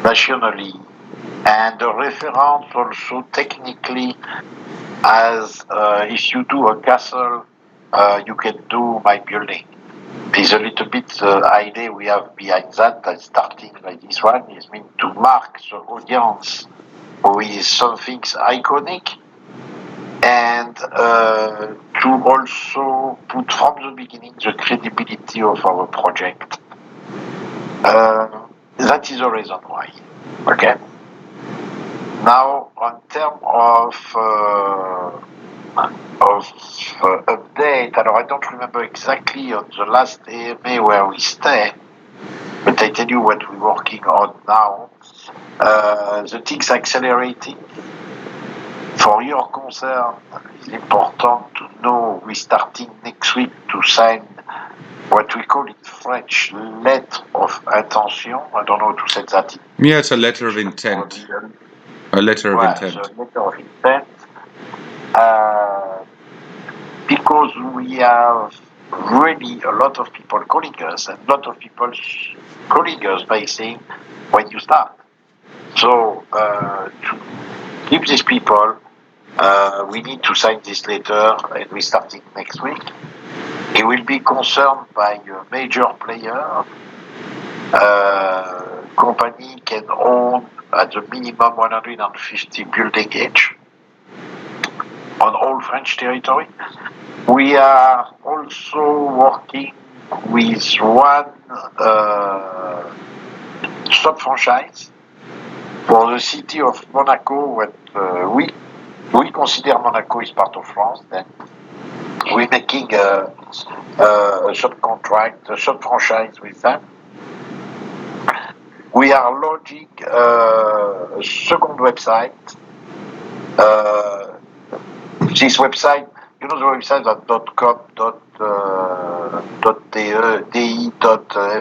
nationally, and the reference also technically as if you do a castle, you can do my building. There's a little bit the idea we have behind that starting like this one is meant to mark the audience with something iconic and to also put from the beginning the credibility of our project. That is the reason why. Okay. Now, on terms of update, I don't remember exactly on the last AMA where we stay, but I tell you what we're working on now. The things accelerating. For your concern, it's important to know we're starting next week to sign what we call in French letter of intention. I don't know how to say that. Yeah, it's a letter of intent. A letter of intent. A letter of intent. Because we have really a lot of people calling us, and a lot of people calling us by saying, when you start. So, to keep these people, we need to sign this letter, and we're starting next week. It will be concerned by a major player. Company can own at the minimum 150 buildings each on all French territory. We are also working with one sub-franchise for the city of Monaco. What we consider Monaco is part of France. Then we're making a subcontract, a sub-franchise with them. We are launching a second website. This website, you know the website at .com, .de,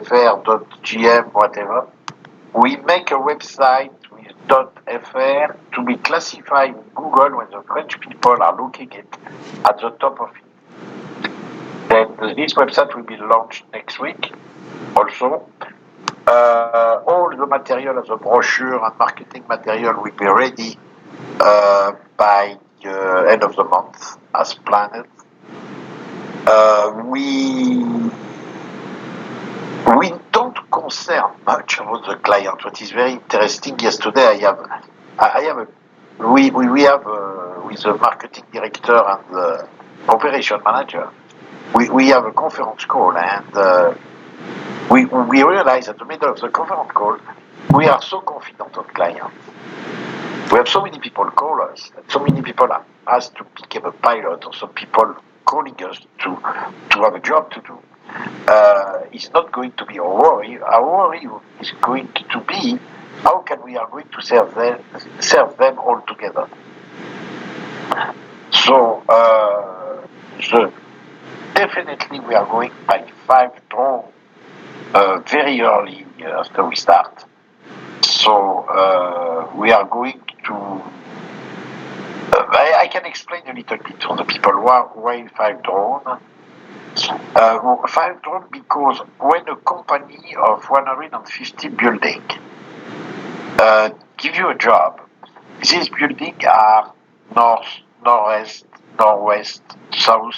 .fr, .gm, whatever. We make a website with .fr to be classified in Google when the French people are looking at the top of it. Then this website will be launched next week also. All the material as a brochure and marketing material will be ready by end of the month as planned. We don't concern much about the client. What is very interesting, yesterday we have with the marketing director and the operation manager, we have a conference call, and we realize at the middle of the conference call, we are so confident of clients. We have so many people call us, and so many people are asked to become a pilot, or some people calling us to have a job to do. It's not going to be our worry. Our worry is going to be how can we are going to serve them all together. So definitely we are going by 5 drones very early after we start. So we are going to. I can explain a little bit for the people why 5 drones. 5 drones because when a company of 150 buildings give you a job, these buildings are north, northeast, northwest, south,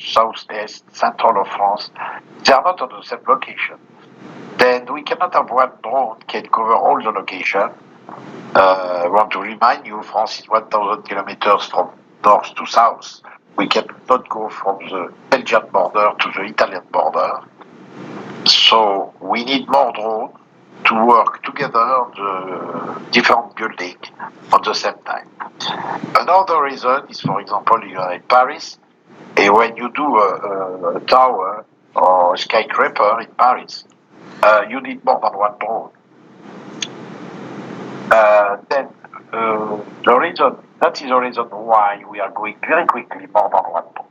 southeast, central of France. They are not on the same location. Then we cannot have one drone can cover all the location. I want to remind you, France is 1,000 kilometers from north to south. We cannot go from the Belgian border to the Italian border. So we need more drones to work together on the different buildings at the same time. Another reason is, for example, you are in Paris, and when you do a tower or a skyscraper in Paris, you need more than one drone. Then that is the reason why we are going very quickly more than one drone.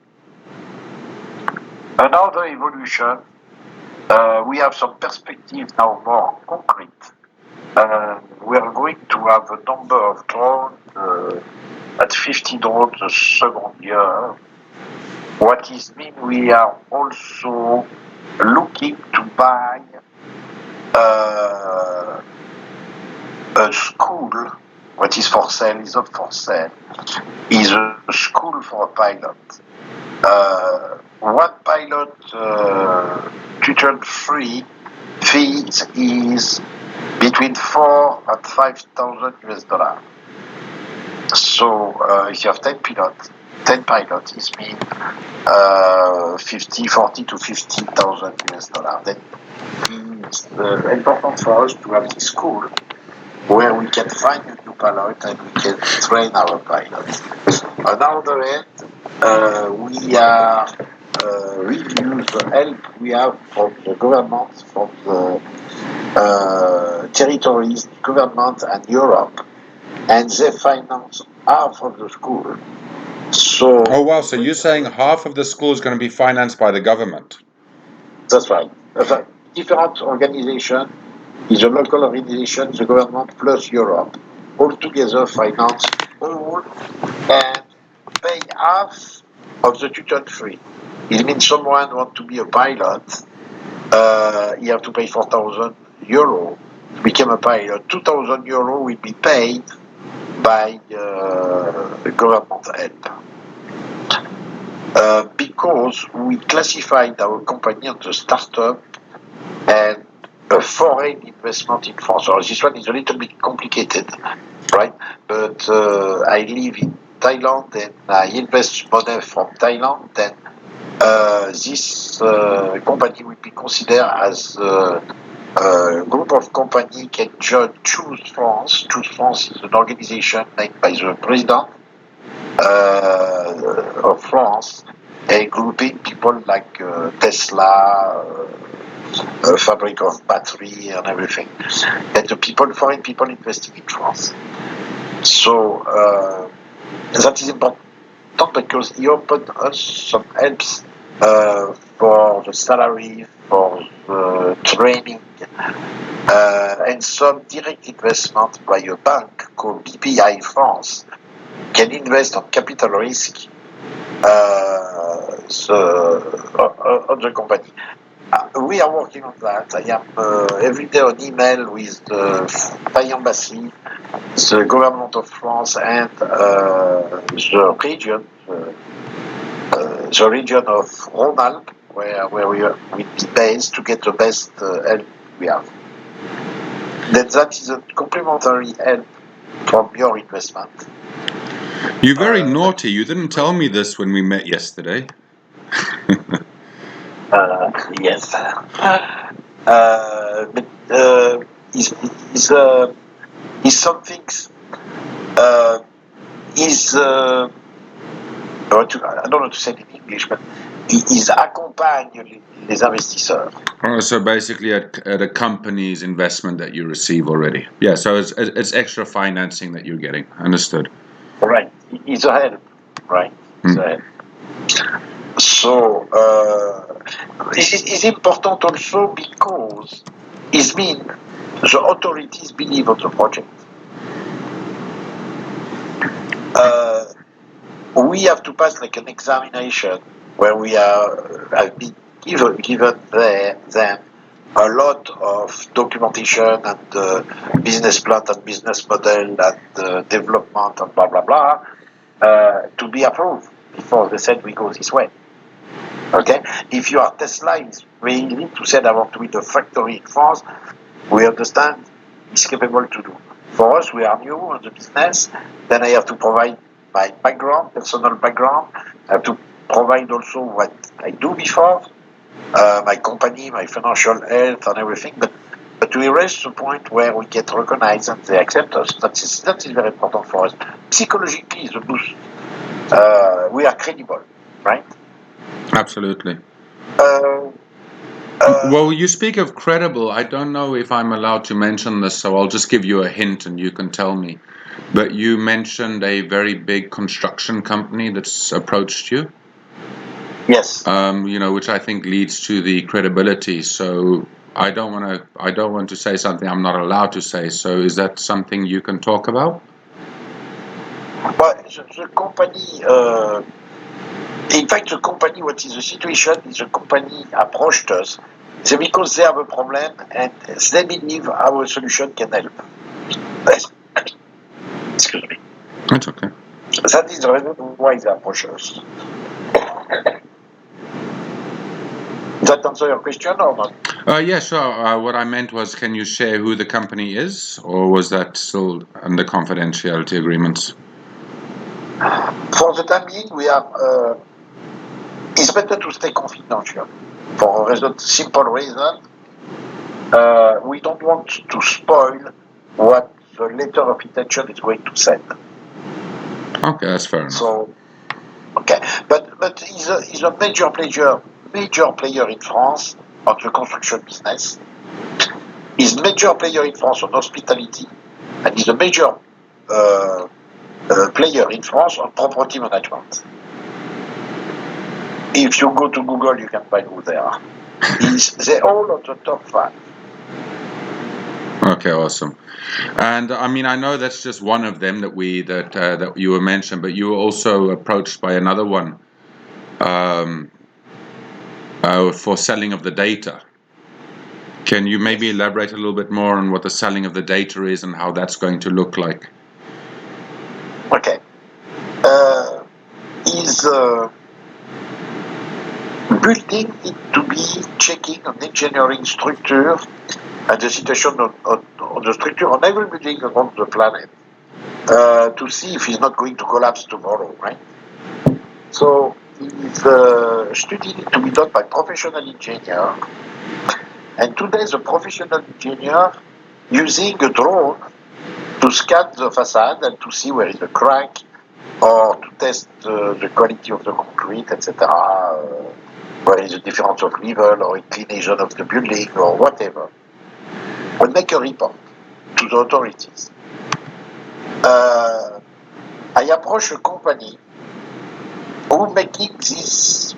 Another evolution, we have some perspective now more concrete. We are going to have a number of drones at 50 drones the second year. What is mean we are also looking to buy a school, what is for sale is not for sale, is a school for a pilot. One pilot tuition free fees is between 4 and 5,000 US dollars. So if you have 10 pilots, it means 40 to 50,000 US dollars. That is important for us to have this school where we can find a new pilot and we can train our pilots. On the other hand, we are reviews the help we have from the government, from the territories, government and Europe, and they finance half of the school. So Oh wow, so you're saying half of the school is going to be financed by the government? That's right. Different organization is a local organization, the government plus Europe, all together finance all and pay half of the tuition free. It means someone want to be a pilot, you have to pay 4,000 euro to become a pilot. 2,000 euro will be paid by government help. Because we classified our company as a startup and a foreign investment in France. So this one is a little bit complicated, right? But I live in Thailand and I invest money from Thailand. Then this company will be considered as a group of companies can choose France. Choose France is an organization made by the president of France, a grouping people like Tesla, fabric of battery and everything, and the foreign people investing in France. So that is important because he opened us some helps for the salary, for the training, and some direct investment by a bank called BPI France can invest on capital risk on the company. We are working on that. I am every day on email with the Thai embassy, the government of France, and the region of Rhône-Alpes, where we will be based to get the best help we have. That is a complementary help from your investment. You're very naughty. You didn't tell me this when we met yesterday. Yes. But is some things I don't know how to say it in English, but is accompagne les investisseurs. Oh, so basically at a company's investment that you receive already. Yeah, so it's extra financing that you're getting. Understood. Right. It's a help. Right. It's a help. So this is important also because it means the authorities believe on the project. We have to pass like an examination where we have been given them a lot of documentation and business plan and business model and development and blah blah blah to be approved before they said we go this way. Okay, if you are Tesla, it's very easy to say I want to build a factory in France. We understand it's capable to do. For us, we are new in the business. Then I have to provide my background, personal background. I have to provide also what I do before, my company, my financial health, and everything. But we reach the point where we get recognized and they accept us. That is very important for us. Psychologically, the boost. We are credible, right? Absolutely. Well, you speak of credible. I don't know if I'm allowed to mention this, so I'll just give you a hint and you can tell me. But you mentioned a very big construction company that's approached you. Yes. Which I think leads to the credibility. So I don't want to say something I'm not allowed to say. So is that something you can talk about? But the company, in fact, the company, what is the situation is the company approached us. It's because they have a problem and they believe our solution can help. Excuse me. That's okay. That is the reason why they approach us. Does that answer your question or not? Yeah, sure. What I meant was, can you share who the company is, or was that still under confidentiality agreements? For the time being, we are. It's better to stay confidential for a simple reason. We don't want to spoil what the letter of intention is going to send. Okay, that's fair enough. So, okay, but he's a major player in France on the construction business. He's a major player in France on hospitality, and he's a major player in France on property management. If you go to Google, you can find who they are. They're all on the top 5. Okay, awesome. And I mean, I know that's just one of them that you were mentioned, but you were also approached by another one for selling of the data. Can you maybe elaborate a little bit more on what the selling of the data is and how that's going to look like? Okay. Is building need to be checking on engineering structure and the situation on the structure on every building around the planet to see if it's not going to collapse tomorrow, right? So it's a study need to be done by professional engineer, and today the professional engineer using a drone to scan the facade and to see where is the crack or to test the quality of the concrete, etc. Where is the difference of level or inclination of the building or whatever. And make a report to the authorities. I approach a company who making this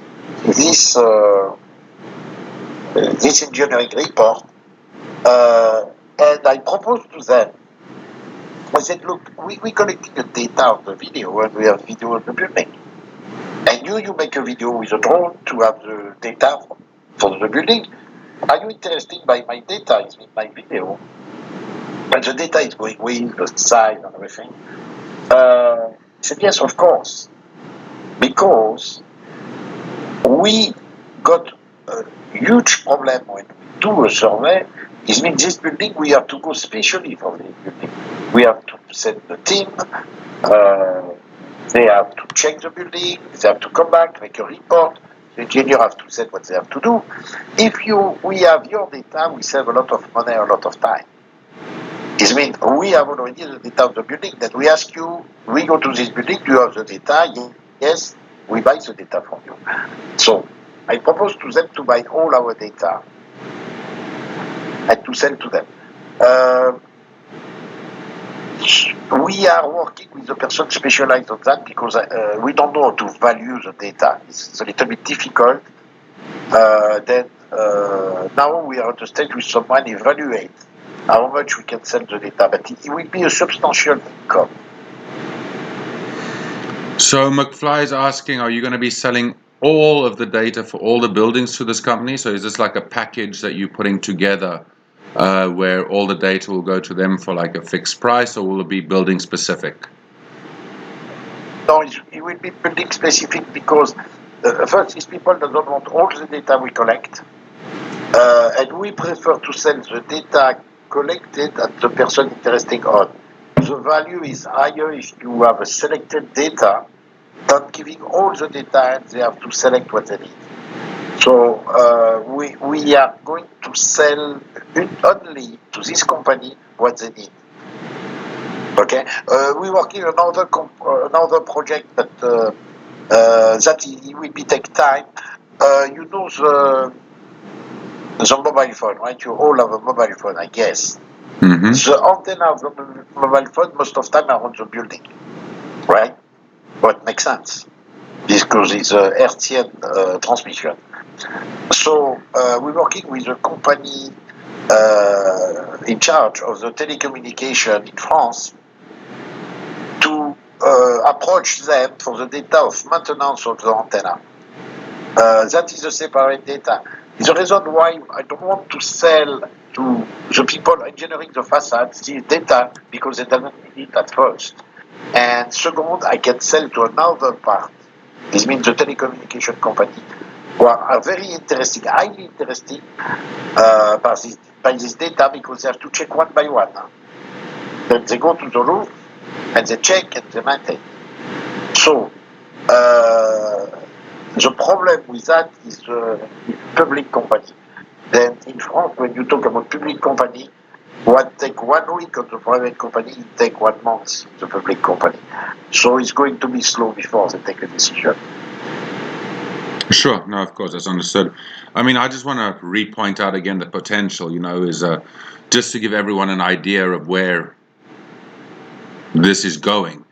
engineering report, and I propose to them. I said, look, we collecting the data of the video, and we have video of the building. And you make a video with a drone to have the data for the building. Are you interested by my data? It's in my video. But the data is going with the size and everything. I said, yes, of course. Because we got a huge problem when we do a survey. It means this building, we have to go specially for this building. We have to send the team. They have to check the building. They have to come back, make a report. The engineer have to say what they have to do. If we have your data, we save a lot of money, a lot of time. It means we have already the data of the building. Then we ask you, we go to this building, do you have the data? Yes, we buy the data from you. So I propose to them to buy all our data and to sell to them. We are working with a person specialized on that because we don't know how to value the data. It's a little bit difficult. Now we are at the stage with someone evaluate how much we can sell the data, but it will be a substantial income. So McFly is asking, are you going to be selling all of the data for all the buildings to this company? So is this like a package that you're putting together where all the data will go to them for like a fixed price, or will it be building specific? No, it will be building specific because first, these people that don't want all the data we collect, and we prefer to sell the data collected at the person interested on. The value is higher if you have a selected data than giving all the data and they have to select what they need. So we are going to sell only to this company what they need. Okay, we're working on another project, but that it will take time. You know the mobile phone, right? You all have a mobile phone, I guess. Mm-hmm. The antenna of the mobile phone most of the time are on the building, right? What makes sense because it's a Hertzian transmission. So we're working with a company in charge of the telecommunication in France to approach them for the data of maintenance of the antenna. That is a separate data. The reason why I don't want to sell to the people engineering the facade this data because they didn't need it at first. And second, I can sell to another part. This means the telecommunication company who are very interesting, highly interesting by this data because they have to check one by one. Then they go to the roof and they check and they maintain. So the problem with that is public company. Then in France, when you talk about public company, what take 1 week on the private company, it take 1 month the public company. So it's going to be slow before they take a decision. Sure, no, of course, that's understood. I mean, I just want to re-point out again the potential, is just to give everyone an idea of where this is going.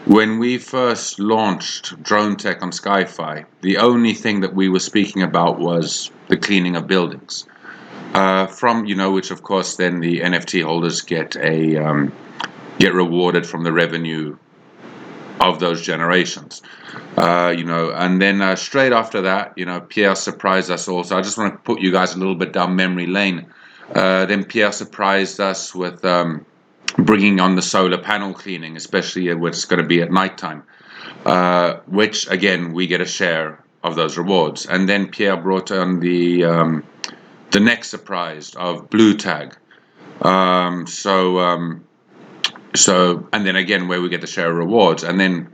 When we first launched drone tech on SkyFi, the only thing that we were speaking about was the cleaning of buildings. Which of course then the NFT holders get rewarded from the revenue of those generations. And then straight after that, Pierre surprised us also. I just want to put you guys a little bit down memory lane. Then Pierre surprised us with bringing on the solar panel cleaning, especially when it's going to be at nighttime, which again we get a share of those rewards. And then Pierre brought on the next surprise of blue tag. So and then again where we get the share of rewards, and then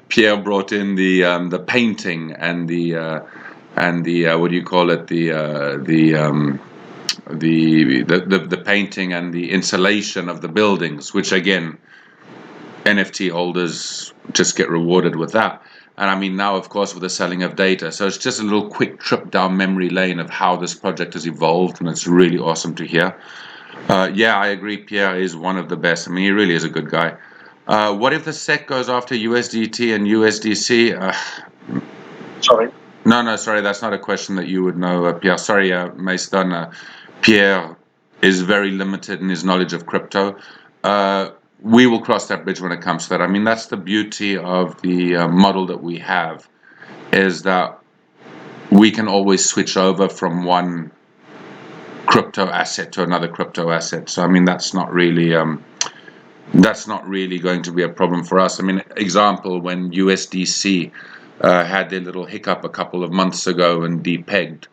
Pierre brought in the painting and the what do you call it, the painting and the insulation of the buildings, which again NFT holders just get rewarded with that. And I mean, now, of course, with the selling of data. So it's just a little quick trip down memory lane of how this project has evolved, and it's really awesome to hear. Yeah, I agree. Pierre is one of the best. I mean, he really is a good guy. What if the SEC goes after USDT and USDC? Sorry. No, sorry, that's not a question that you would know, Pierre. Sorry, Mason. Pierre is very limited in his knowledge of crypto. We will cross that bridge when it comes to that. I mean, that's the beauty of the model that we have, is that we can always switch over from one crypto asset to another crypto asset. So, I mean, that's not really going to be a problem for us. I mean, example, when USDC had their little hiccup a couple of months ago and depegged,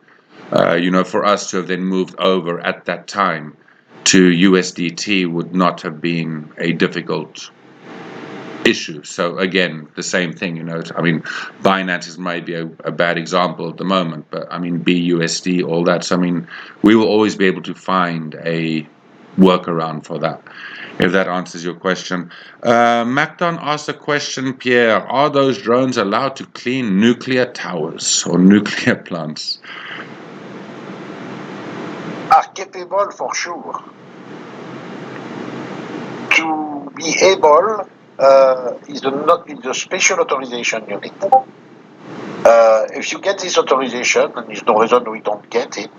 for us to have then moved over at that time to USDT would not have been a difficult issue. So again, the same thing, I mean, Binance is maybe a bad example at the moment, but I mean, BUSD, all that. So I mean, we will always be able to find a workaround for that, if that answers your question. Macdon asked a question, Pierre, are those drones allowed to clean nuclear towers or nuclear plants? Are capable for sure. To be able is the special authorization you need. If you get this authorization, and there's no reason we don't get it,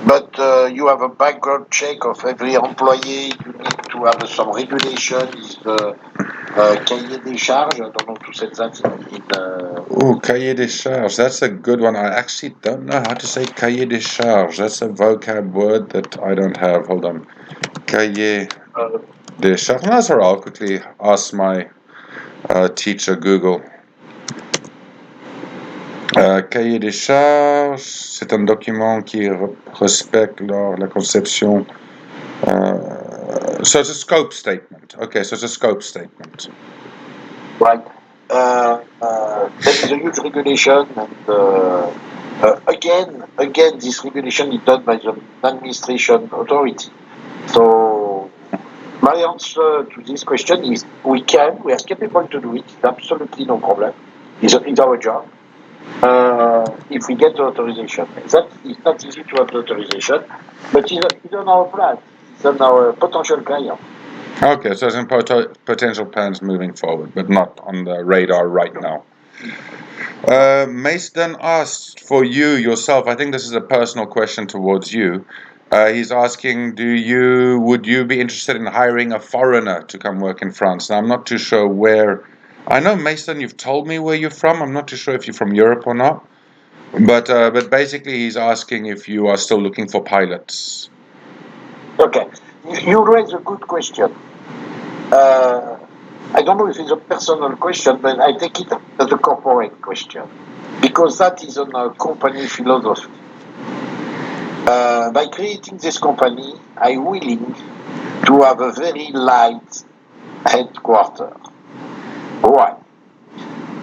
but you have a background check of every employee, you need to have some regulation, is the cahier des charges, I don't know to say that Oh, cahier des charges, that's a good one. I actually don't know how to say cahier des charges. That's a vocab word that I don't have. Hold on. Cahier des charges. No, that's all right. I'll quickly ask my teacher, Google. Cahier des charges, c'est un document qui respecte la conception. So it's a scope statement. Okay, so it's a scope statement. Right. That is a huge regulation, and again, this regulation is done by the administration authority. So my answer to this question is we are capable to do it. Absolutely no problem. It's our job. If we get the authorization. It's not easy to have the authorization, but it's on our plan. It's on our potential client. Okay, so it's in potential plans moving forward, but not on the radar right now. Mace then asked for you yourself, I think this is a personal question towards you. He's asking, would you be interested in hiring a foreigner to come work in France? Now, I'm not too sure where. I know, Mason, you've told me where you're from. I'm not too sure if you're from Europe or not. But basically, he's asking if you are still looking for pilots. Okay. You raise a good question. Uh, I don't know if it's a personal question, but I take it as a corporate question because that is on a company philosophy. By creating this company, I'm willing to have a very light headquarter. Why?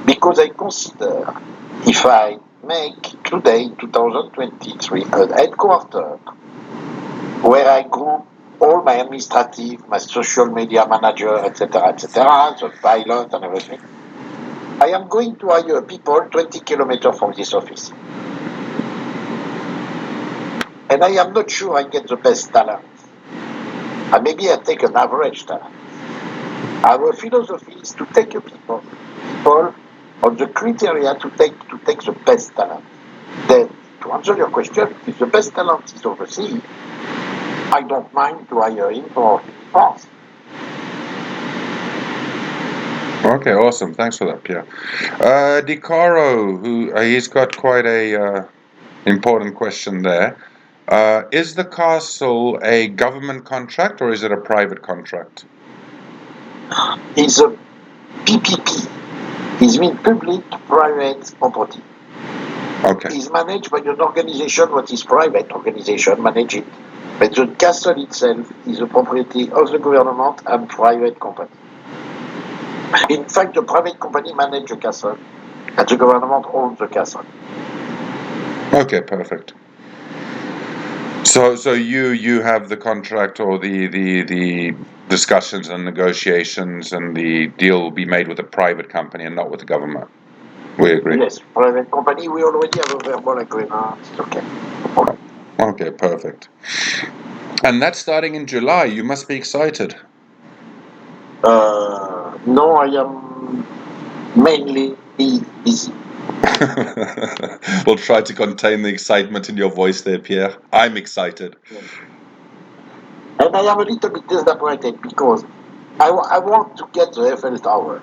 Because I consider if I make today, 2023, a headquarter where I group all my administrative, my social media manager, etc., the pilot and everything, I am going to hire people 20 kilometers from this office. And I am not sure I get the best talent. And maybe I take an average talent. Our philosophy is to take people on the criteria to take the best talent. Then, to answer your question, if the best talent is overseas, I don't mind to hire him for France. Okay, awesome. Thanks for that, Pierre. Di Caro, who he's got quite a important question there. Is the castle a government contract or is it a private contract? It's a PPP. It means public-private property. Okay. It's managed by an organization, what is private organization, manage it. But the castle itself is a property of the government and private company. In fact, the private company manages the castle, and the government owns the castle. Okay, perfect. So you have the contract or the discussions and negotiations and the deal will be made with a private company and not with the government. We agree. Yes, private company, we already have a verbal agreement. It's okay. No problem. Okay, perfect. And that's starting in July. You must be excited. No, I am mainly busy. We'll try to contain the excitement in your voice there, Pierre. I'm excited. Yes. And I am a little bit disappointed because I want to get the Eiffel Tower.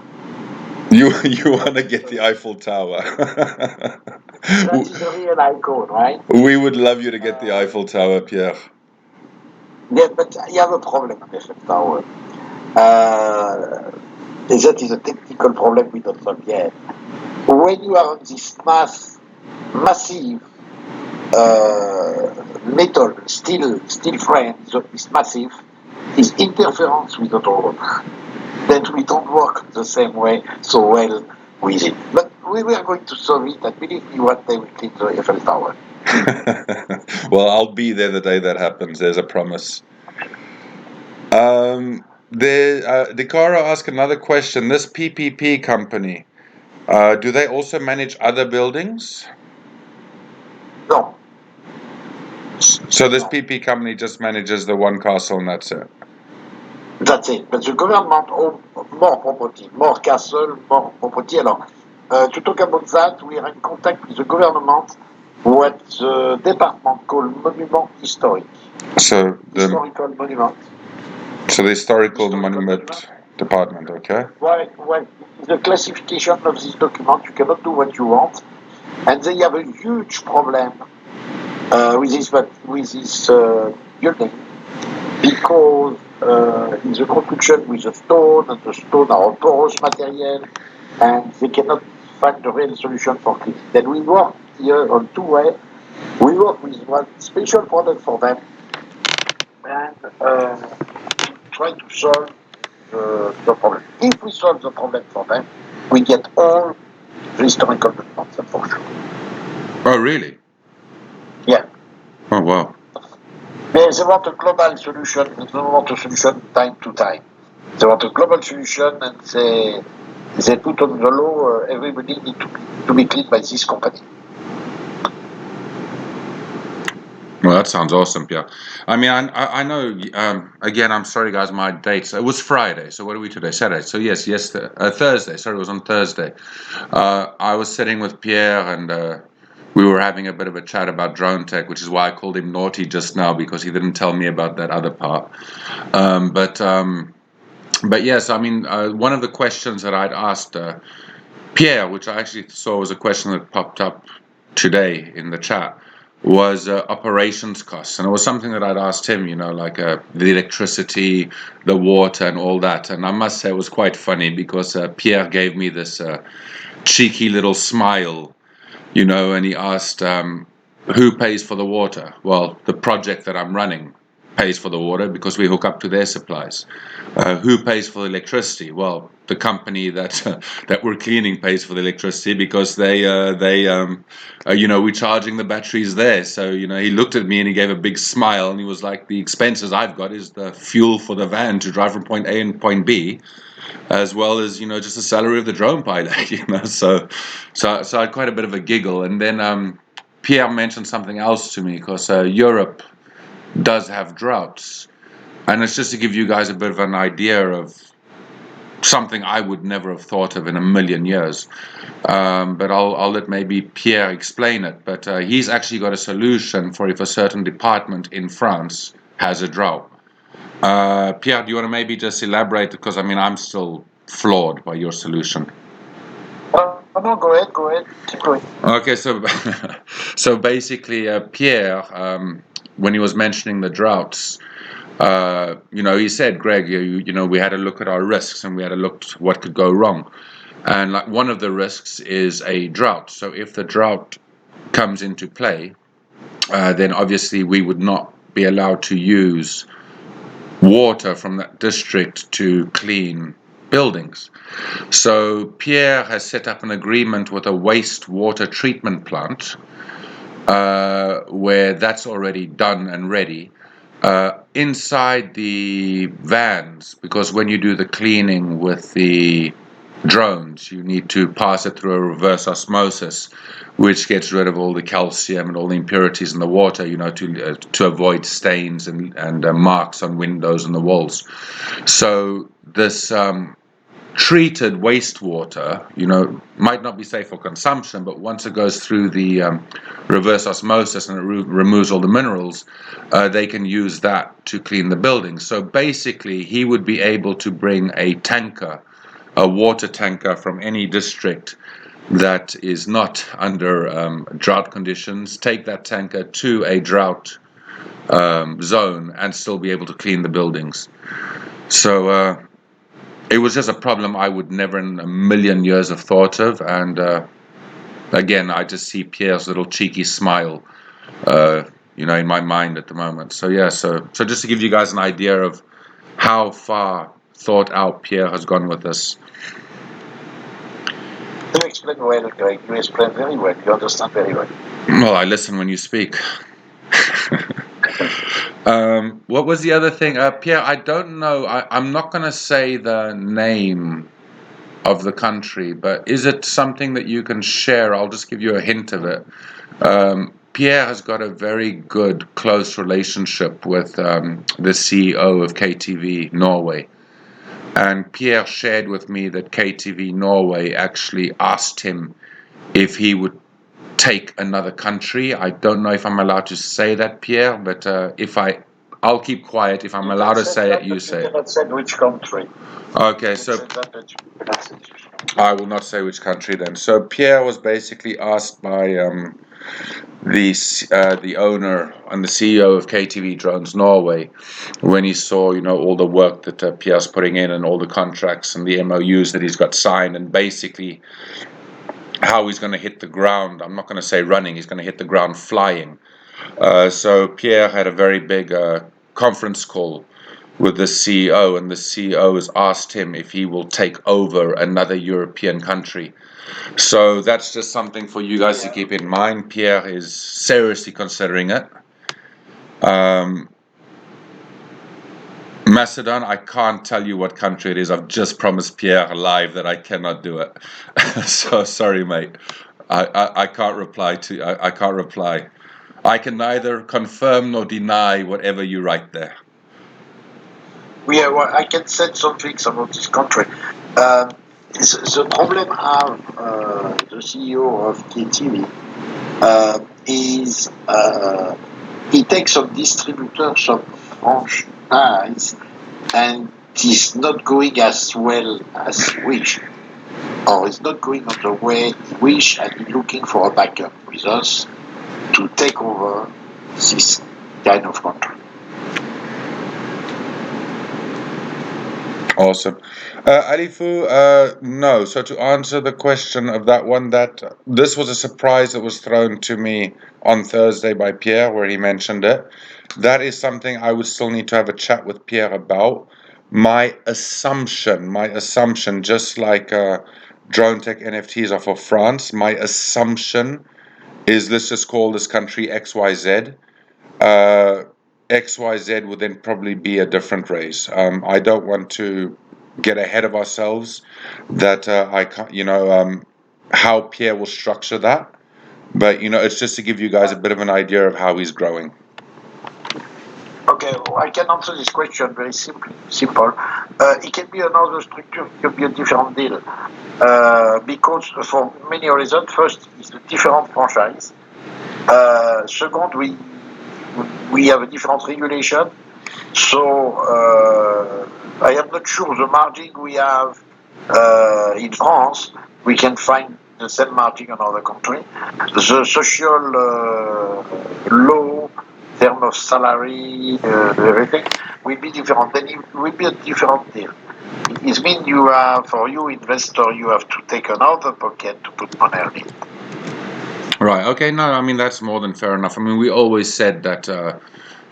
You want to get the Eiffel Tower. That is a real icon, right? We would love you to get the Eiffel Tower, Pierre. Yeah, but I have a problem with Eiffel Tower. That is a technical problem we don't solve yet. When you are on this massive metal, steel frame, is massive, is interference with the road. Then we don't work the same way so well with it. But we are going to solve it, and believe me, one day we clean the Eiffel Tower. Well, I'll be there the day that happens. There's a promise. Decaro asked another question. This PPP company, do they also manage other buildings? No. So this PP company just manages the one castle and that's it? That's it. But the government owns more property, more castle, more property. Alors, to talk about that, we are in contact with the government, what the department called Monument Historic. So Historical monument. So the historical monument department, okay? Well, the classification of this document, you cannot do what you want, and they have a huge problem with this building because in the construction with the stone, and the stone are a porous material, and they cannot find a real solution for cleaning. Then we work here on two ways. We work with one special product for them, and try to solve the problem. If we solve the problem for them, we get all the historical documents, for sure. Oh, really? Yeah. Oh, wow. They want a global solution, they don't want a solution time to time. They want a global solution, and they put on the law everybody needs to be cleaned by this company. Well, that sounds awesome, Pierre. I mean, I know, again, I'm sorry, guys, my dates. It was Friday, so what are we today? Saturday. So, yes, Thursday. Sorry, it was on Thursday. I was sitting with Pierre and we were having a bit of a chat about drone tech, which is why I called him naughty just now because he didn't tell me about that other part. But yes, I mean, one of the questions that I'd asked Pierre, which I actually saw was a question that popped up today in the chat, was operations costs, and it was something that I'd asked him, like the electricity, the water, and all that. And I must say it was quite funny because Pierre gave me this cheeky little smile, and he asked, who pays for the water? Well, the project that I'm running pays for the water because we hook up to their supplies. Who pays for the electricity? Well, the company that that we're cleaning pays for the electricity because we're charging the batteries there. So he looked at me and he gave a big smile and he was like, the expenses I've got is the fuel for the van to drive from point A and point B, as well as just the salary of the drone pilot. So I had quite a bit of a giggle, and then Pierre mentioned something else to me because Europe does have droughts, and it's just to give you guys a bit of an idea of something I would never have thought of in a million years. But I'll let maybe Pierre explain it. But he's actually got a solution for if a certain department in France has a drought. Pierre, do you want to maybe just elaborate? Because I'm still floored by your solution. No, go ahead, keep going. Okay, so so basically, Pierre, when he was mentioning the droughts, he said, Greg, we had to look at our risks and we had to look at what could go wrong. And like one of the risks is a drought. So if the drought comes into play, then obviously we would not be allowed to use water from that district to clean buildings. So Pierre has set up an agreement with a wastewater treatment plant where that's already done and ready. Inside the vans, because when you do the cleaning with the drones, you need to pass it through a reverse osmosis, which gets rid of all the calcium and all the impurities in the water, to avoid stains and marks on windows and the walls. So this treated wastewater, might not be safe for consumption, but once it goes through the reverse osmosis and it removes all the minerals, they can use that to clean the building. So basically, he would be able to bring a water tanker from any district that is not under drought conditions, take that tanker to a drought zone and still be able to clean the buildings. So it was just a problem I would never in a million years have thought of. And again, I just see Pierre's little cheeky smile, in my mind at the moment. So yeah, so just to give you guys an idea of how far thought out Pierre has gone with this. You explain well, Greg. You explain very well. You understand very well. Well, I listen when you speak. What was the other thing? Pierre, I don't know. I'm not going to say the name of the country, but is it something that you can share? I'll just give you a hint of it. Pierre has got a very good, close relationship with the CEO of KTV Norway. And Pierre shared with me that KTV Norway actually asked him if he would take another country. I don't know if I'm allowed to say that, Pierre, but I'll keep quiet. If I'm allowed to say it, you say it. You cannot say which country. Okay, so I will not say which country then. So Pierre was basically asked by the owner and the CEO of KTV Drones Norway, when he saw all the work that Pierre's putting in and all the contracts and the MOUs that he's got signed, and basically how he's going to hit the ground. I'm not going to say running, he's going to hit the ground flying. So Pierre had a very big conference call with the CEO, and the CEO has asked him if he will take over another European country. So that's just something for you guys to keep in mind. Pierre is seriously considering it. Macedon, I can't tell you what country it is. I've just promised Pierre live that I cannot do it. So sorry, mate. I can't reply to. I can't reply. I can neither confirm nor deny whatever you write there. Well, I can say some things about this country. The problem of the CEO of KTV is he takes some distributors, some franchise, and it's not going as well as he wish, or it's not going on the way he wish, and he's looking for a backup with us. to take over this kind of country. Awesome. Alifu, no. So to answer the question of that one, that this was a surprise that was thrown to me on Thursday by Pierre, where he mentioned it. That is something I would still need to have a chat with Pierre about. My assumption, just like drone tech NFTs are for France, my assumption is let's just call this country XYZ. XYZ would then probably be a different race. I don't want to get ahead of ourselves. That I can't, how Pierre will structure that. But it's just to give you guys a bit of an idea of how he's growing. Okay, I can answer this question very simply. Simple. It can be another structure. It can be a different deal. Because for many reasons. First, it's a different franchise. Second, we have a different regulation. So I am not sure the margin we have in France, we can find the same margin in other country. The social law, term of salary, everything will be different. Then it will be a different deal. It means for you investor, you have to take another pocket to put money on it. Right. Okay. No, I mean that's more than fair enough. I mean, we always said that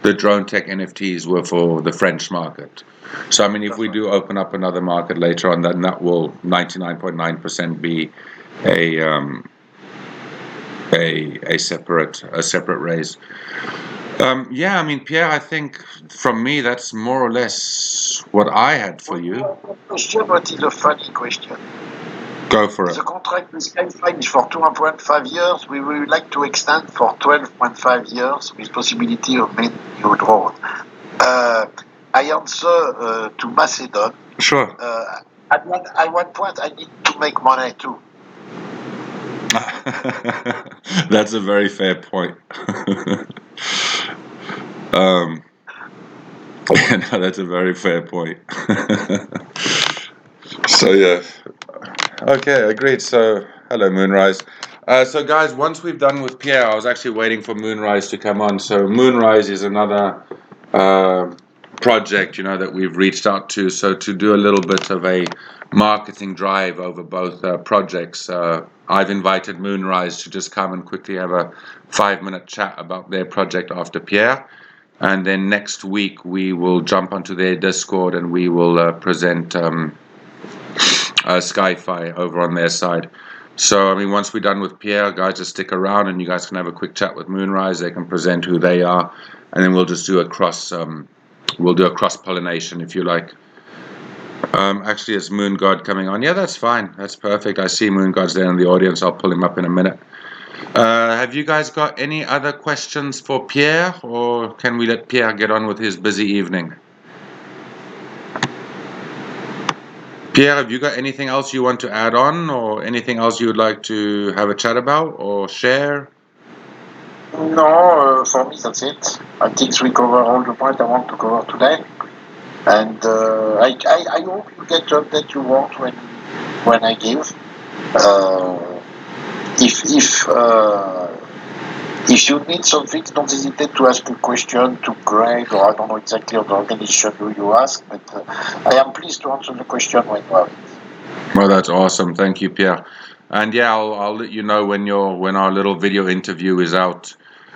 the drone tech NFTs were for the French market. So I mean, if we do open up another market later on, then that will 99.9% be a separate raise. Yeah, I mean, Pierre, I think from me that's more or less what I had for you. Question, what is a funny question? Go for it. The contract with SkyFi is for 2.5 years. We would like to extend for 12.5 years with possibility of many new draws. I answer to Macedon. Sure. At one point, I need to make money too. That's a very fair point. No, that's a very fair point. So yeah. Okay, agreed. So hello, Moonrise. So guys, once we've done with Pierre, I was actually waiting for Moonrise to come on. So Moonrise is another project, that we've reached out to. So to do a little bit of a marketing drive over both projects, I've invited Moonrise to just come and quickly have a 5-minute chat about their project after Pierre. And then next week we will jump onto their Discord and we will present SkyFi over on their side. So I mean, once we're done with Pierre, guys, just stick around and you guys can have a quick chat with Moonrise. They can present who they are, and then we'll just do a cross pollination, if you like. Actually, it's Moon God coming on. Yeah, that's fine. That's perfect. I see Moon God's there in the audience. I'll pull him up in a minute. Have you guys got any other questions for Pierre, or can we let Pierre get on with his busy evening? Pierre, have you got anything else you want to add on, or anything else you would like to have a chat about or share? No, for me that's it. I think we cover all the points I want to cover today. And I hope you get the update you want when I give. If you need something, don't hesitate to ask a question to Greg, or I don't know exactly the organization who you ask, but I am pleased to answer the question when you have it. Well, that's awesome. Thank you, Pierre. And yeah, I'll let you know when our little video interview is out.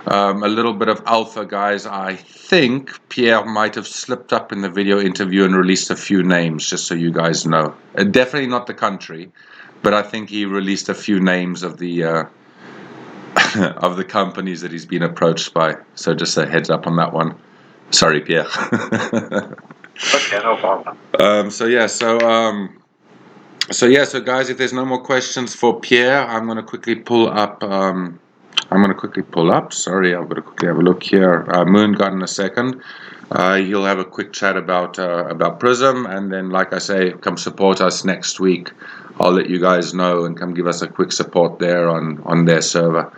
A little bit of alpha, guys. I think Pierre might have slipped up in the video interview and released a few names, just so you guys know. Definitely not the country, but I think he released a few names of the of the companies that he's been approached by. So just a heads up on that one. Sorry, Pierre. Okay, no problem. So guys, if there's no more questions for Pierre, I'm going to quickly pull up. Sorry, I've got to quickly have a look here. Moon got in a second. He'll have a quick chat about Prism, and then, like I say, come support us next week. I'll let you guys know and come give us a quick support there on their server.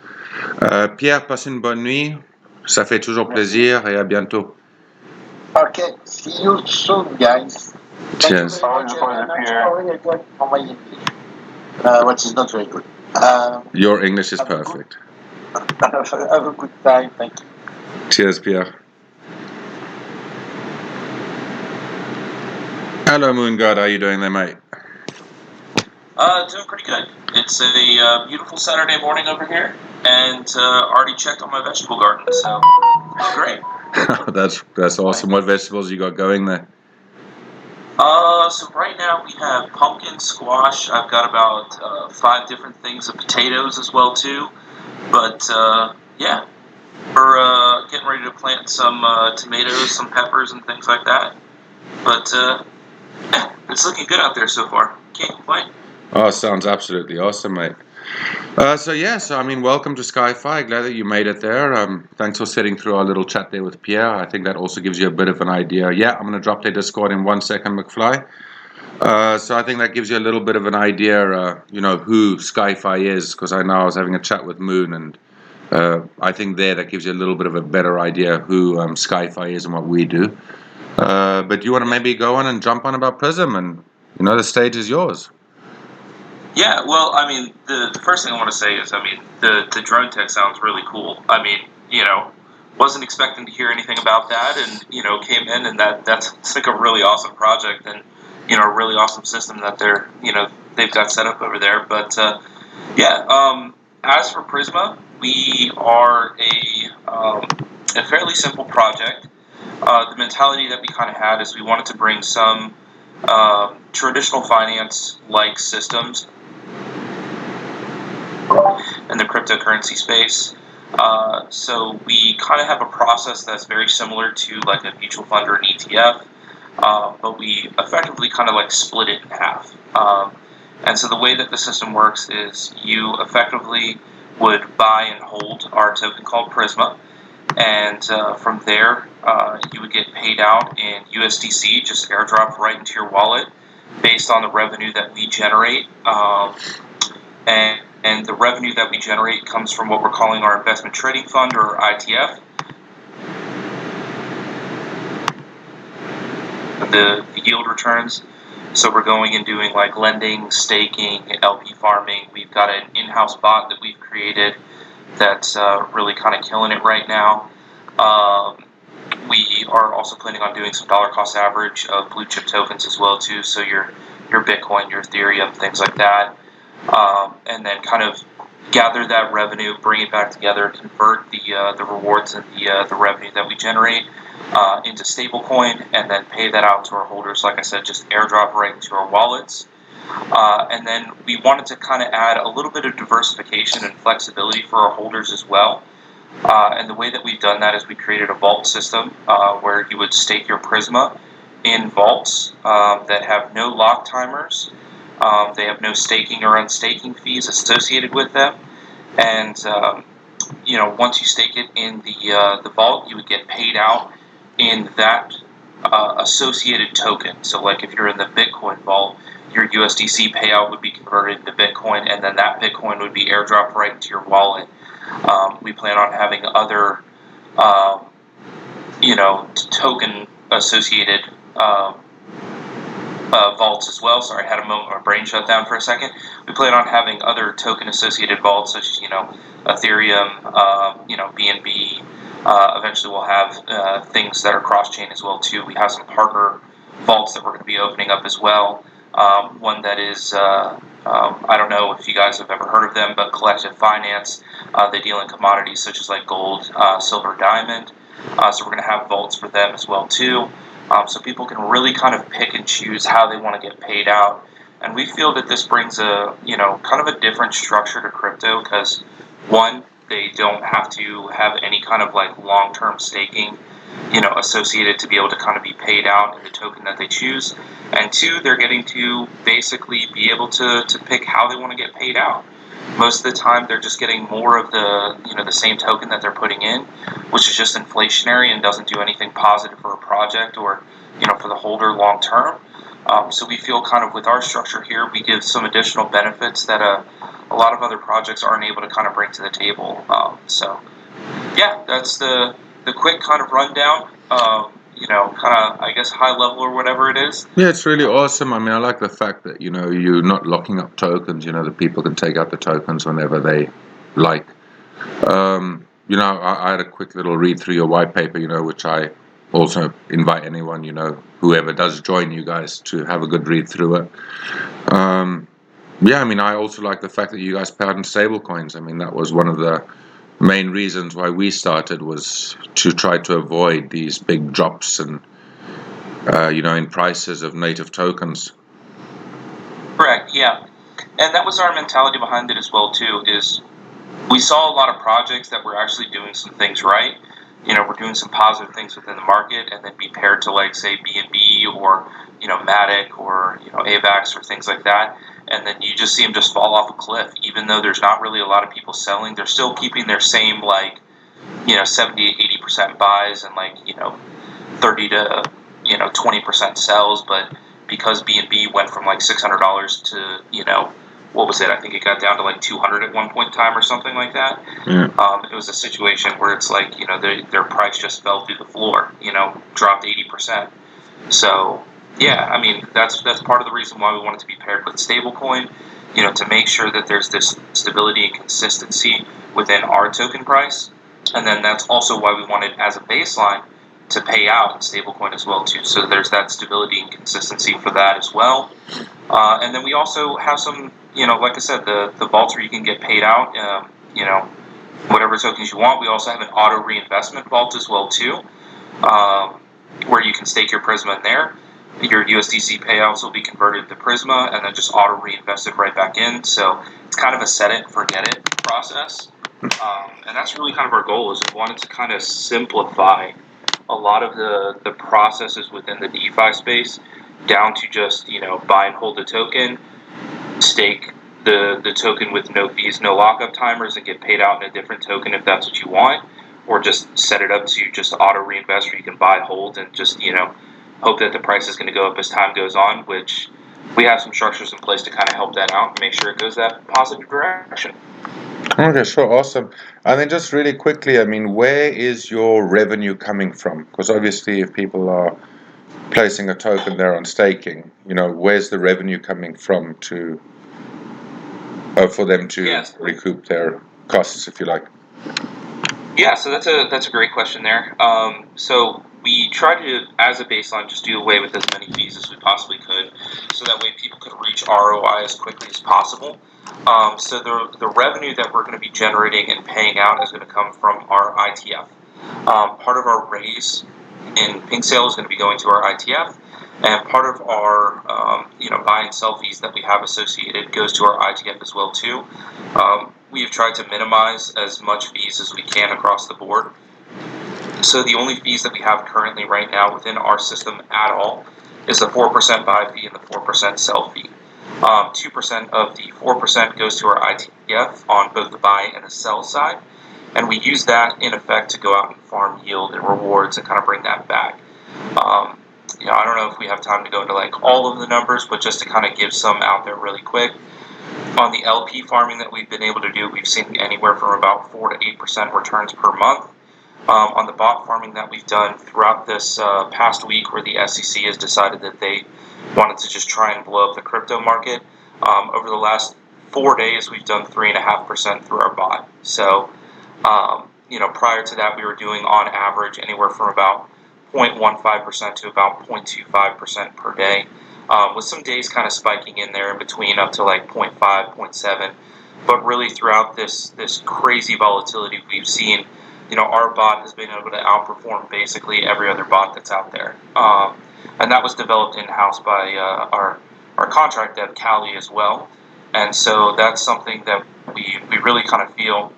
Pierre, passe une bonne nuit. Ça fait toujours plaisir et à bientôt. Okay, see you soon, guys. Cheers. Sorry for my English, which is not very good. Your English is perfect. Have a good time. Thank you. Cheers, Pierre. Hello, Moon God. How you doing there, mate? Doing pretty good. It's a beautiful Saturday morning over here, and already checked on my vegetable garden, so it's great. That's awesome. What vegetables you got going there? So right now we have pumpkin, squash. I've got about 5 different things of potatoes as well too. But yeah, we're getting ready to plant some tomatoes, some peppers, and things like that. But yeah, it's looking good out there so far. Can't complain. Oh, sounds absolutely awesome, mate. So I mean, welcome to SkyFi. Glad that you made it there. Thanks for sitting through our little chat there with Pierre. I think that also gives you a bit of an idea. Yeah, I'm going to drop their Discord in 1 second, McFly. So I think that gives you a little bit of an idea, who SkyFi is, because I know I was having a chat with Moon, and I think that gives you a little bit of a better idea who SkyFi is and what we do. But you want to maybe go on and jump on about Prism, and the stage is yours. Yeah, well, I mean, the first thing I want to say is, I mean, the drone tech sounds really cool. I mean, wasn't expecting to hear anything about that, and came in, and that's like a really awesome project, and a really awesome system that they've got set up over there. But as for Prisma, we are a fairly simple project. The mentality that we kind of had is we wanted to bring some traditional finance-like systems in the cryptocurrency space. So we kind of have a process that's very similar to like a mutual fund or an ETF, but we effectively kind of like split it in half. And so the way that the system works is you effectively would buy and hold our token called Prisma, and from there you would get paid out in USDC, just airdropped right into your wallet based on the revenue that we generate. And the revenue that we generate comes from what we're calling our investment trading fund, or ITF. The yield returns. So we're going and doing like lending, staking, LP farming. We've got an in-house bot that we've created that's really kind of killing it right now. We are also planning on doing some dollar cost average of blue chip tokens as well too. So your Bitcoin, your Ethereum, things like that. And then kind of gather that revenue, bring it back together, convert the rewards and the revenue that we generate into stablecoin, and then pay that out to our holders. Like I said, just airdrop right into our wallets. And then we wanted to kind of add a little bit of diversification and flexibility for our holders as well. And the way that we've done that is we created a vault system where you would stake your Prisma in vaults that have no lock timers. They have no staking or unstaking fees associated with them, and once you stake it in the vault, you would get paid out in that associated token. So, like if you're in the Bitcoin vault, your USDC payout would be converted into Bitcoin, and then that Bitcoin would be airdropped right into your wallet. We plan on having other, token associated vaults as well. Sorry, I had a moment my brain shut down for a second. We plan on having other token associated vaults such as Ethereum, BNB. Eventually we'll have things that are cross-chain as well too. We have some partner vaults that we're going to be opening up as well. One that is I don't know if you guys have ever heard of them, but Collective Finance. They deal in commodities such as like gold, silver, diamond. So we're going to have vaults for them as well too. So people can really kind of pick and choose how they want to get paid out. And we feel that this brings a, kind of a different structure to crypto because, one, they don't have to have any kind of like long-term staking, associated to be able to kind of be paid out in the token that they choose. And two, they're getting to basically be able to pick how they want to get paid out. Most of the time, they're just getting more of the same token that they're putting in, which is just inflationary and doesn't do anything positive for a project or, for the holder long term. So we feel kind of with our structure here, we give some additional benefits that a lot of other projects aren't able to kind of bring to the table. So yeah, that's the quick kind of rundown. Kind of, I guess, high level or whatever it is. Yeah, it's really awesome. I mean, I like the fact that, you're not locking up tokens, that people can take out the tokens whenever they like. I had a quick little read through your white paper, which I also invite anyone, whoever does join you guys to have a good read through it. I also like the fact that you guys pay out in stable coins. I mean, that was one of the main reasons why we started, was to try to avoid these big drops and in prices of native tokens. Correct, yeah. And that was our mentality behind it as well, too, is we saw a lot of projects that were actually doing some things right. We're doing some positive things within the market, and then be paired to, like, say, BNB or, Matic or, AVAX or things like that. And then you just see them just fall off a cliff. Even though there's not really a lot of people selling, they're still keeping their same, 70, 80% buys and, 30 to, 20% sells. But because BNB went from, $600 to, what was it? I think it got down to $200 at one point in time or something like that. Yeah. It was a situation where it's their price just fell through the floor, dropped 80%. So yeah, I mean that's part of the reason why we wanted to be paired with stablecoin, to make sure that there's this stability and consistency within our token price, and then that's also why we wanted as a baseline to pay out in stablecoin as well too. So there's that stability and consistency for that as well. And then we also have some, like I said, the vaults where you can get paid out, whatever tokens you want. We also have an auto reinvestment vault as well too, where you can stake your Prisma in there. Your USDC payouts will be converted to Prisma and then just auto reinvested right back in. So it's kind of a set it, forget it process. And that's really kind of our goal, is we wanted to kind of simplify a lot of the processes within the DeFi space down to just, buy and hold a token, stake the token with no fees, no lockup timers, and get paid out in a different token if that's what you want, or just set it up to just auto reinvest where you can buy, hold, and just, hope that the price is going to go up as time goes on, which we have some structures in place to kind of help that out and make sure it goes that positive direction. Okay, sure, awesome. And then just really quickly, I mean, where is your revenue coming from? Because obviously if people are placing a token there on staking, where's the revenue coming from to for them to recoup their costs, if you like? Yeah, so that's a great question there. So we try to, as a baseline, just do away with as many fees as we possibly could, so that way people could reach ROI as quickly as possible. So the revenue that we're going to be generating and paying out is going to come from our ITF. Part of our raise in Pink Sale is going to be going to our ITF, and part of our buy and sell fees that we have associated goes to our ITF as well too. We have tried to minimize as much fees as we can across the board. So the only fees that we have currently right now within our system at all is the 4% buy fee and the 4% sell fee. 2% of the 4% goes to our ITF on both the buy and the sell side, and we use that in effect to go out and farm yield and rewards and kind of bring that back. I don't know if we have time to go into all of the numbers, but just to kind of give some out there really quick. On the LP farming that we've been able to do, we've seen anywhere from about 4 to 8% returns per month. On the bot farming that we've done throughout this past week, where the SEC has decided that they wanted to just try and blow up the crypto market, over the last 4 days, we've done 3.5% through our bot. So, prior to that, we were doing on average anywhere from about 0.15% to about 0.25% per day. With some days kind of spiking in there in between up to 0.5, 0.7. But really throughout this crazy volatility we've seen, our bot has been able to outperform basically every other bot that's out there. And that was developed in-house by our contract dev, Cali, as well. And so that's something that we really kind of feel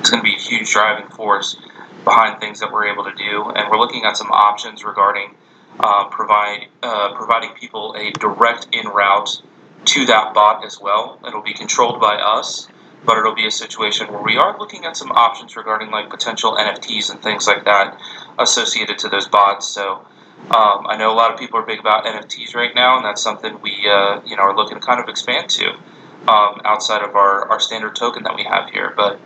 is going to be a huge driving force behind things that we're able to do. And we're looking at some options regarding providing people a direct in route to that bot as well. It'll be controlled by us, but it'll be a situation where we are looking at some options regarding potential NFTs and things like that associated to those bots. So I know a lot of people are big about NFTs right now, and that's something we are looking to kind of expand to outside of our standard token that we have here. But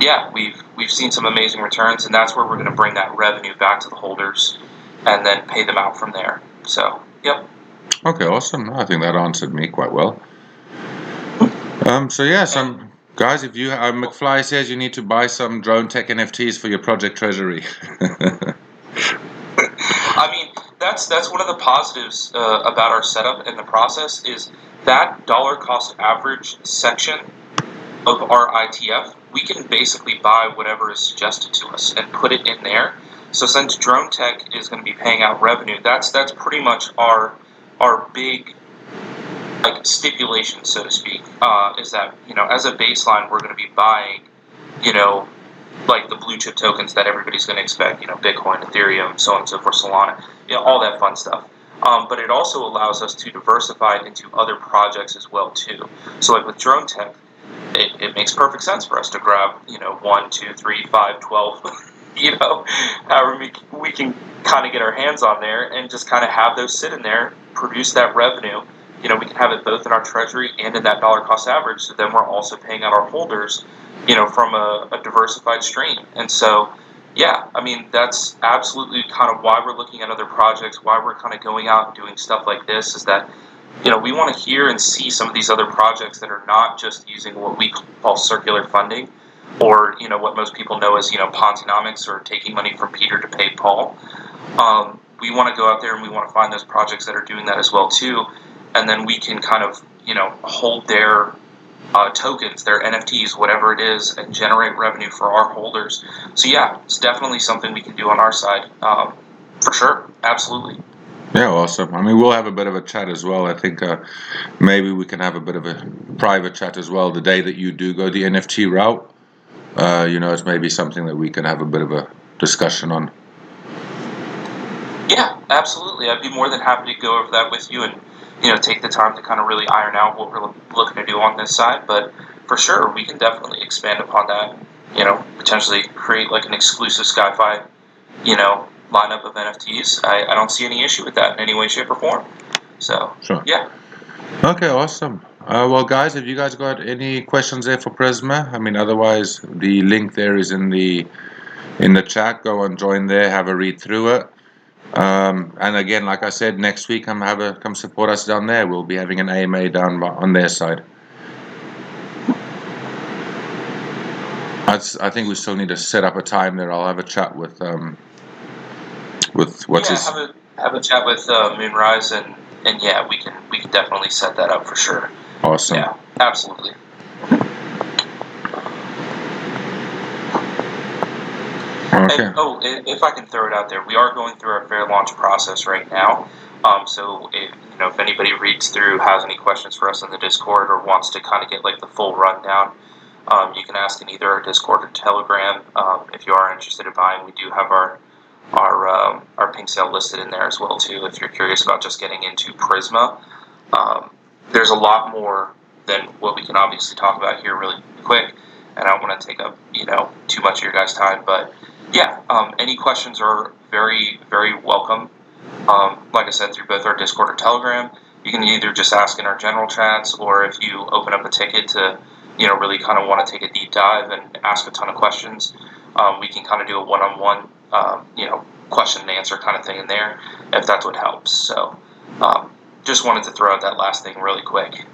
yeah, we've seen some amazing returns, and that's where we're going to bring that revenue back to the holders and then pay them out from there. So, yep. Okay, awesome. I think that answered me quite well. So yes, Guys, if you McFly says you need to buy some drone tech NFTs for your project treasury. I mean, that's one of the positives about our setup and the process is that dollar cost average section of our ITF. We can basically buy whatever is suggested to us and put it in there. So since drone tech is going to be paying out revenue, that's pretty much our big like stipulation, so to speak, is that as a baseline we're going to be buying like the blue chip tokens that everybody's going to expect, Bitcoin, Ethereum, so on and so forth, Solana, all that fun stuff. But it also allows us to diversify into other projects as well too. So like with drone tech, it makes perfect sense for us to grab 1, 2, 3, 5, 12 however we can kind of get our hands on there and just kind of have those sit in there, produce that revenue. We can have it both in our treasury and in that dollar cost average, so then we're also paying out our holders from a diversified stream. And so yeah, I mean, that's absolutely kind of why we're looking at other projects, why we're kind of going out and doing stuff like this, is that we want to hear and see some of these other projects that are not just using what we call circular funding, or what most people know as Ponzinomics, or taking money from Peter to pay Paul. We want to go out there and we want to find those projects that are doing that as well too, and then we can kind of hold their tokens, their NFTs, whatever it is, and generate revenue for our holders. So yeah, it's definitely something we can do on our side, for sure, absolutely. Yeah, awesome. I mean, we'll have a bit of a chat as well. I think maybe we can have a bit of a private chat as well the day that you do go the NFT route. It's maybe something that we can have a bit of a discussion on. Yeah, absolutely. I'd be more than happy to go over that with you and take the time to kind of really iron out what we're looking to do on this side. But for sure, we can definitely expand upon that. Potentially create like an exclusive SkyFi, lineup of NFTs. I don't see any issue with that in any way, shape, or form. So Sure. Yeah. Okay, awesome. Well, guys, have you guys got any questions there for Prisma? I mean, otherwise, the link there is in the chat. Go and join there, have a read through it. And again, like I said, next week come support us down there. We'll be having an AMA down on their side. I think we still need to set up a time there. I'll have a chat with what's his. Have a chat with Moonrise, and yeah, we can definitely set that up for sure. Awesome. Yeah, absolutely. Okay. And if I can throw it out there, we are going through our fair launch process right now. So if anybody reads through, has any questions for us in the Discord, or wants to kind of get like the full rundown, you can ask in either our Discord or Telegram. If you are interested in buying, we do have our pink sale listed in there as well too. If you're curious about just getting into Prisma, there's a lot more than what we can obviously talk about here really quick, and I don't want to take up too much of your guys' time, but yeah, any questions are very, very welcome. Like I said, through both our Discord or Telegram, you can either just ask in our general chats, or if you open up a ticket to really kind of want to take a deep dive and ask a ton of questions, we can kind of do a one-on-one question and answer kind of thing in there, if that's what helps. So just wanted to throw out that last thing really quick,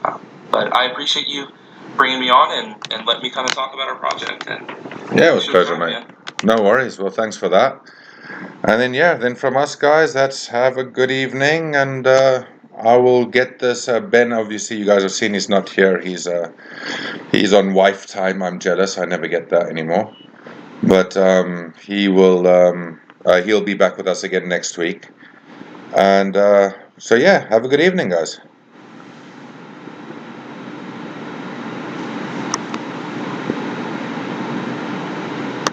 but I appreciate you bringing me on and letting me kind of talk about our project. And yeah, it was a pleasure, mate. No worries. Well, thanks for that. And then from us guys, that's have a good evening, and I will get this. Ben, obviously, you guys have seen he's not here. He's on wife time. I'm jealous. I never get that anymore. But he will. He'll be back with us again next week. And so yeah, have a good evening, guys.